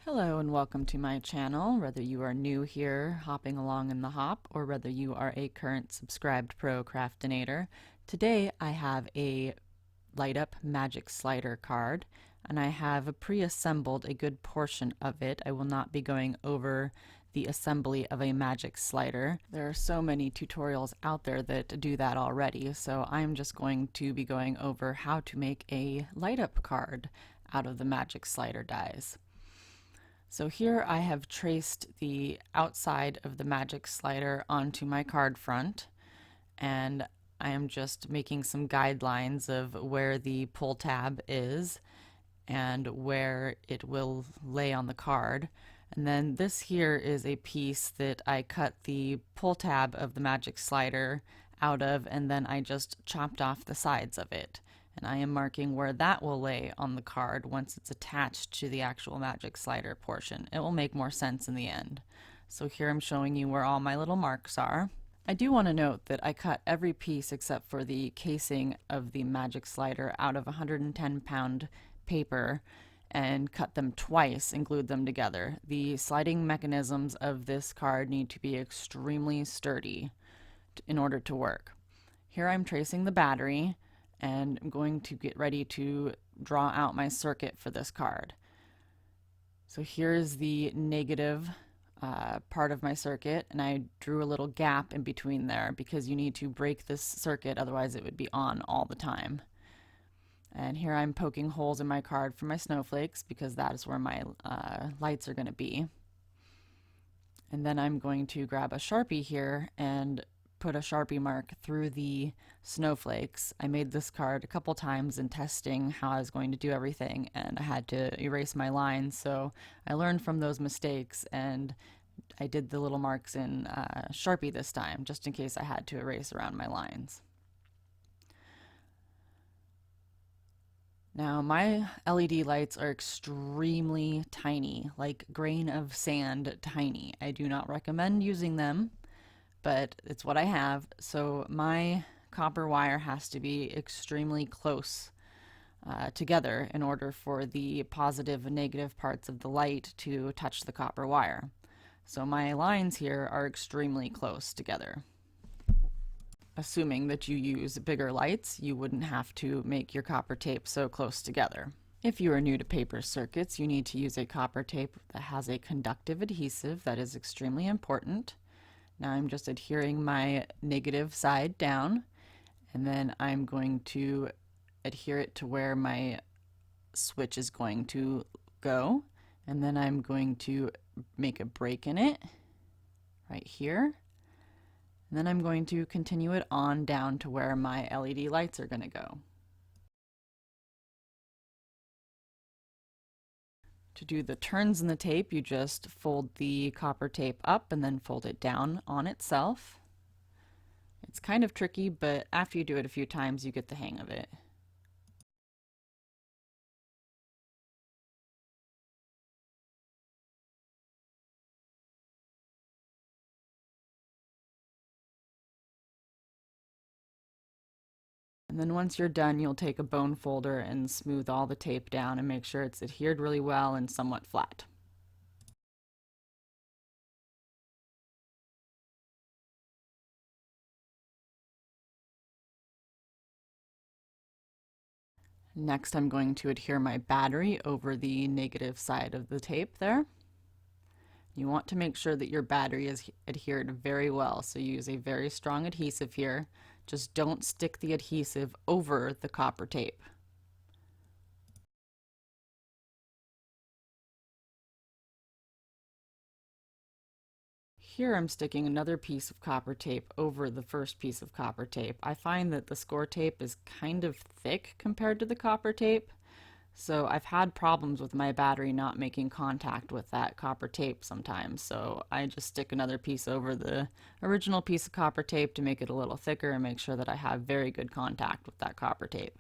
Hello and welcome to my channel, whether you are new here hopping along in the hop or whether you are a current subscribed Procrastinator. Today I have a light up magic slider card and I have pre-assembled a good portion of it. I will not be going over the assembly of a magic slider. There are so many tutorials out there that do that already, so I'm just going to be going over how to make a light up card out of the magic slider dies. So here I have traced the outside of the magic slider onto my card front, and I am just making some guidelines of where the pull tab is and where it will lay on the card. And then this here is a piece that I cut the pull tab of the magic slider out of, and then I just chopped off the sides of it. And I am marking where that will lay on the card once it's attached to the actual magic slider portion. It will make more sense in the end. So here I'm showing you where all my little marks are. I do want to note that I cut every piece except for the casing of the magic slider out of 110-pound paper and cut them twice and glued them together. The sliding mechanisms of this card need to be extremely sturdy in order to work. Here I'm tracing the battery, and I'm going to get ready to draw out my circuit for this card. So here's the negative part of my circuit, and I drew a little gap in between there because you need to break this circuit, otherwise it would be on all the time. And here I'm poking holes in my card for my snowflakes because that is where my lights are going to be. And then I'm going to grab a Sharpie here and put a Sharpie mark through the snowflakes. I made this card a couple times in testing how I was going to do everything, and I had to erase my lines, so I learned from those mistakes and I did the little marks in Sharpie this time just in case I had to erase around my lines. Now my LED lights are extremely tiny, like grain of sand tiny. I do not recommend using them, but it's what I have. So my copper wire has to be extremely close together in order for the positive and negative parts of the light to touch the copper wire. So my lines here are extremely close together. Assuming that you use bigger lights, you wouldn't have to make your copper tape so close together. If you are new to paper circuits, you need to use a copper tape that has a conductive adhesive. That is extremely important. Now I'm just adhering my negative side down, and then I'm going to adhere it to where my switch is going to go, and then I'm going to make a break in it right here, and then I'm going to continue it on down to where my LED lights are going to go. To do the turns in the tape, you just fold the copper tape up and then fold it down on itself. It's kind of tricky, but after you do it a few times, you get the hang of it. And then once you're done, you'll take a bone folder and smooth all the tape down and make sure it's adhered really well and somewhat flat. Next, I'm going to adhere my battery over the negative side of the tape there. You want to make sure that your battery is adhered very well, so use a very strong adhesive here. Just don't stick the adhesive over the copper tape. Here I'm sticking another piece of copper tape over the first piece of copper tape. I find that the score tape is kind of thick compared to the copper tape, so I've had problems with my battery not making contact with that copper tape sometimes, so I just stick another piece over the original piece of copper tape to make it a little thicker and make sure that I have very good contact with that copper tape.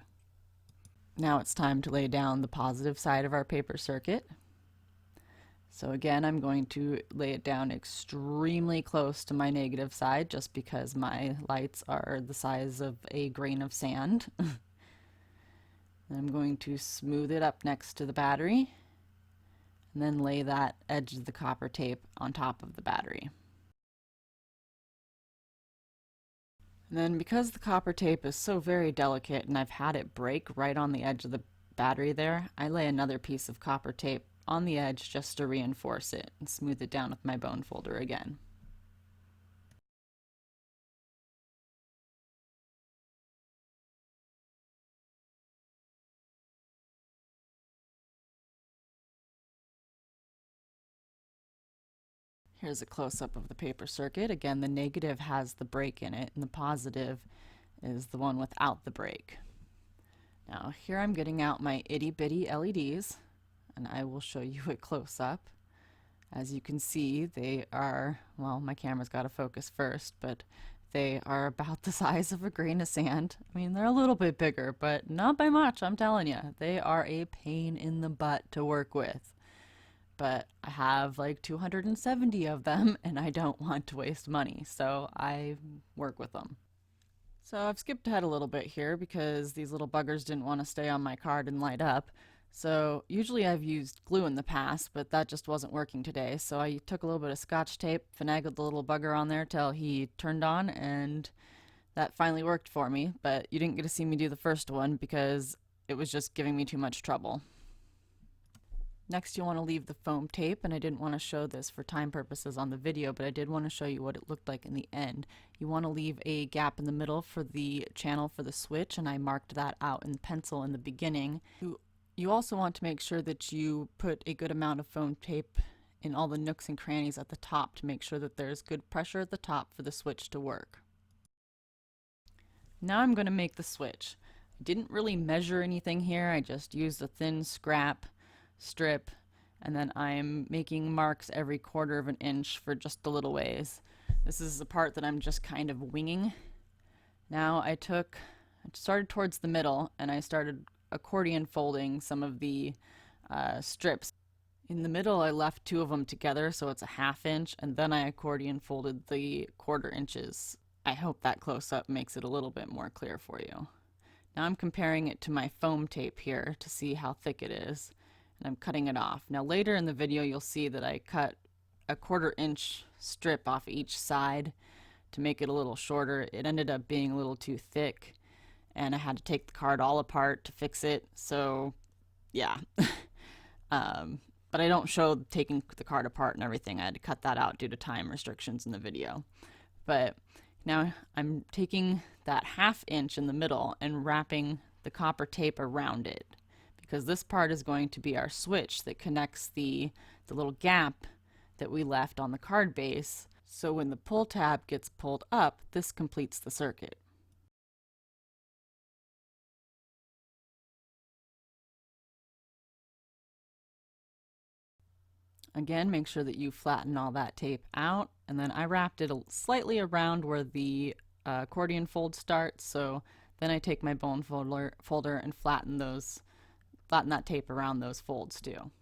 Now it's time to lay down the positive side of our paper circuit. So again, I'm going to lay it down extremely close to my negative side just because my lights are the size of a grain of sand. I'm going to smooth it up next to the battery. and then lay that edge of the copper tape on top of the battery. And then because the copper tape is so very delicate and I've had it break right on the edge of the battery there, I lay another piece of copper tape on the edge just to reinforce it and smooth it down with my bone folder again. Here's a close-up of the paper circuit. Again, the negative has the break in it, and the positive is the one without the break. Now, here I'm getting out my itty-bitty LEDs, and I will show you a close-up. As you can see, they are, well, my camera's got to focus first, but they are about the size of a grain of sand. I mean, they're a little bit bigger, but not by much, I'm telling you. They are a pain in the butt to work with. But I have like 270 of them and I don't want to waste money, so I work with them. So I've skipped ahead a little bit here because these little buggers didn't want to stay on my card and light up. So usually I've used glue in the past, but that just wasn't working today. So I took a little bit of Scotch tape, finagled the little bugger on there till he turned on, and that finally worked for me. But you didn't get to see me do the first one because it was just giving me too much trouble. Next, you'll want to leave the foam tape, and I didn't want to show this for time purposes on the video, but I did want to show you what it looked like in the end. You want to leave a gap in the middle for the channel for the switch, and I marked that out in pencil in the beginning. You also want to make sure that you put a good amount of foam tape in all the nooks and crannies at the top to make sure that there's good pressure at the top for the switch to work. Now I'm going to make the switch. I didn't really measure anything here, I just used a thin scrap strip, and then I'm making marks every 1/4 of an inch for just the little ways. This is the part that I'm just kind of winging. Now I started towards the middle and I started accordion folding some of the strips. In the middle I left 2 of them together so it's a 1/2 inch, and then I accordion folded the 1/4 inches. I hope that close-up makes it a little bit more clear for you. Now I'm comparing it to my foam tape here to see how thick it is. And I'm cutting it off. Now later in the video you'll see that I cut a 1/4 inch strip off each side to make it a little shorter. It ended up being a little too thick and I had to take the card all apart to fix it, so yeah. But I don't show taking the card apart and everything. I had to cut that out due to time restrictions in the video. But now I'm taking that 1/2 inch in the middle and wrapping the copper tape around it, because this part is going to be our switch that connects the little gap that we left on the card base. So when the pull tab gets pulled up, this completes the circuit. Again, make sure that you flatten all that tape out, and then I wrapped it slightly around where the accordion fold starts, so then I take my bone folder and flatten that tape around those folds too.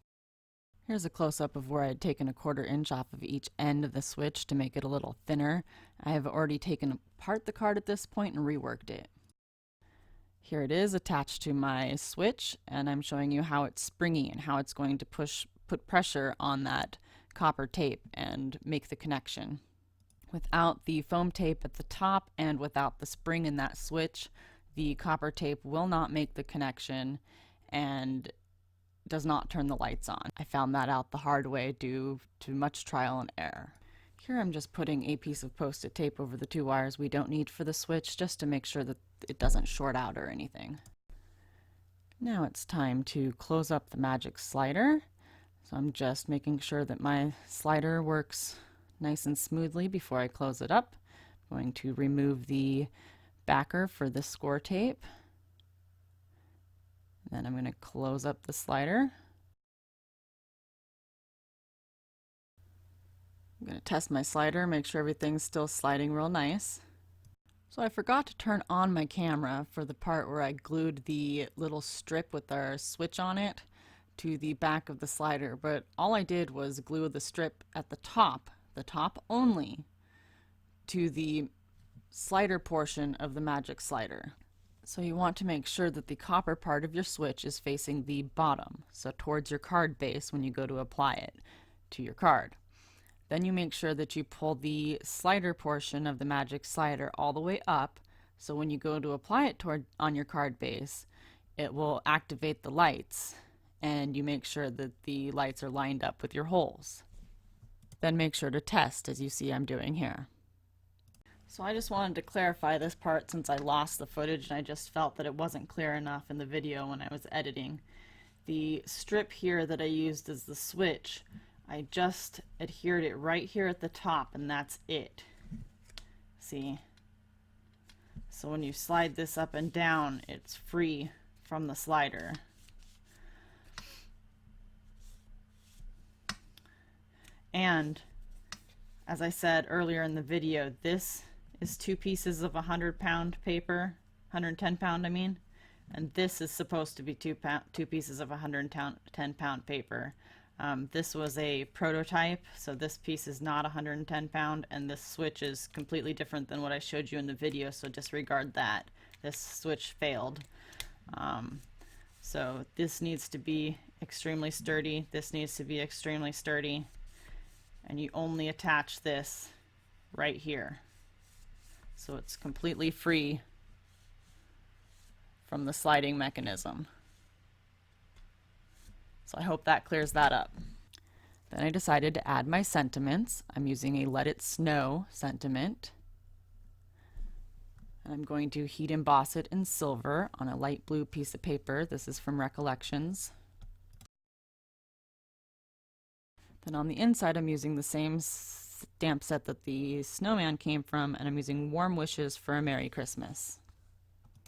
Here's a close-up of where I had taken a 1/4 inch off of each end of the switch to make it a little thinner. I have already taken apart the card at this point and reworked it. Here it is attached to my switch, and I'm showing you how it's springy and how it's going to put pressure on that copper tape and make the connection. Without the foam tape at the top and without the spring in that switch, the copper tape will not make the connection and does not turn the lights on. I found that out the hard way due to much trial and error. Here I'm just putting a piece of post-it tape over the 2 wires we don't need for the switch, just to make sure that it doesn't short out or anything. Now it's time to close up the magic slider. So I'm just making sure that my slider works nice and smoothly before I close it up. I'm going to remove the backer for the score tape. Then I'm going to close up the slider. I'm going to test my slider, make sure everything's still sliding real nice. So I forgot to turn on my camera for the part where I glued the little strip with our switch on it to the back of the slider, but all I did was glue the strip at the top only, to the slider portion of the magic slider. So you want to make sure that the copper part of your switch is facing the bottom, so towards your card base when you go to apply it to your card. Then you make sure that you pull the slider portion of the magic slider all the way up, so when you go to apply it on your card base, it will activate the lights, and you make sure that the lights are lined up with your holes. Then make sure to test, as you see I'm doing here. So I just wanted to clarify this part since I lost the footage and I just felt that it wasn't clear enough in the video when I was editing. The strip here that I used as the switch, I just adhered it right here at the top, and that's it. See? So when you slide this up and down, it's free from the slider. And as I said earlier in the video, this is 2 pieces of 100-pound paper, 110-pound I mean, and this is supposed to be 2 pieces of 110-pound paper. This was a prototype, so this piece is not 110-pound, and this switch is completely different than what I showed you in the video, so disregard that. This switch failed. So this needs to be extremely sturdy, this needs to be extremely sturdy, and you only attach this right here. So it's completely free from the sliding mechanism. So I hope that clears that up. Then I decided to add my sentiments. I'm using a Let It Snow sentiment. And I'm going to heat emboss it in silver on a light blue piece of paper. This is from Recollections. Then on the inside I'm using the same stamp set that the snowman came from, and I'm using Warm Wishes for a Merry Christmas.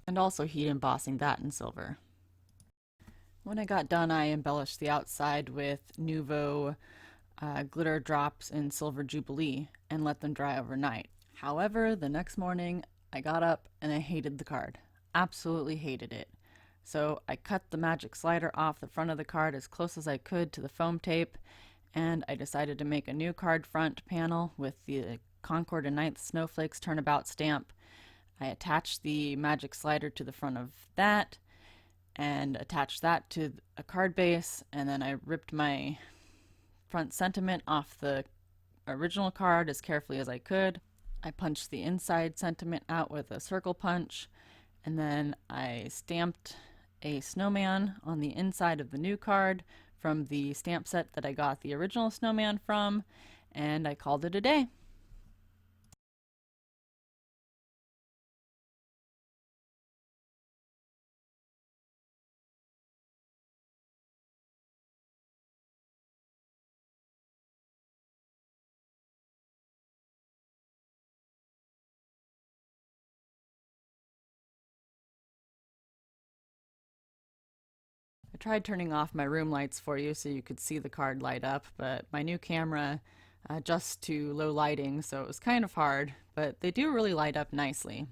And also heat embossing that in silver. When I got done, I embellished the outside with Nouveau glitter drops in Silver Jubilee and let them dry overnight. However, the next morning I got up and I hated the card. Absolutely hated it. So I cut the magic slider off the front of the card as close as I could to the foam tape, and I decided to make a new card front panel with the Concord and 9th Snowflakes Turnabout stamp. I attached the magic slider to the front of that and attached that to a card base, and then I ripped my front sentiment off the original card as carefully as I could. I punched the inside sentiment out with a circle punch, and then I stamped a snowman on the inside of the new card from the stamp set that I got the original snowman from, and I called it a day. I tried turning off my room lights for you so you could see the card light up, but my new camera adjusts to low lighting, so it was kind of hard, but they do really light up nicely.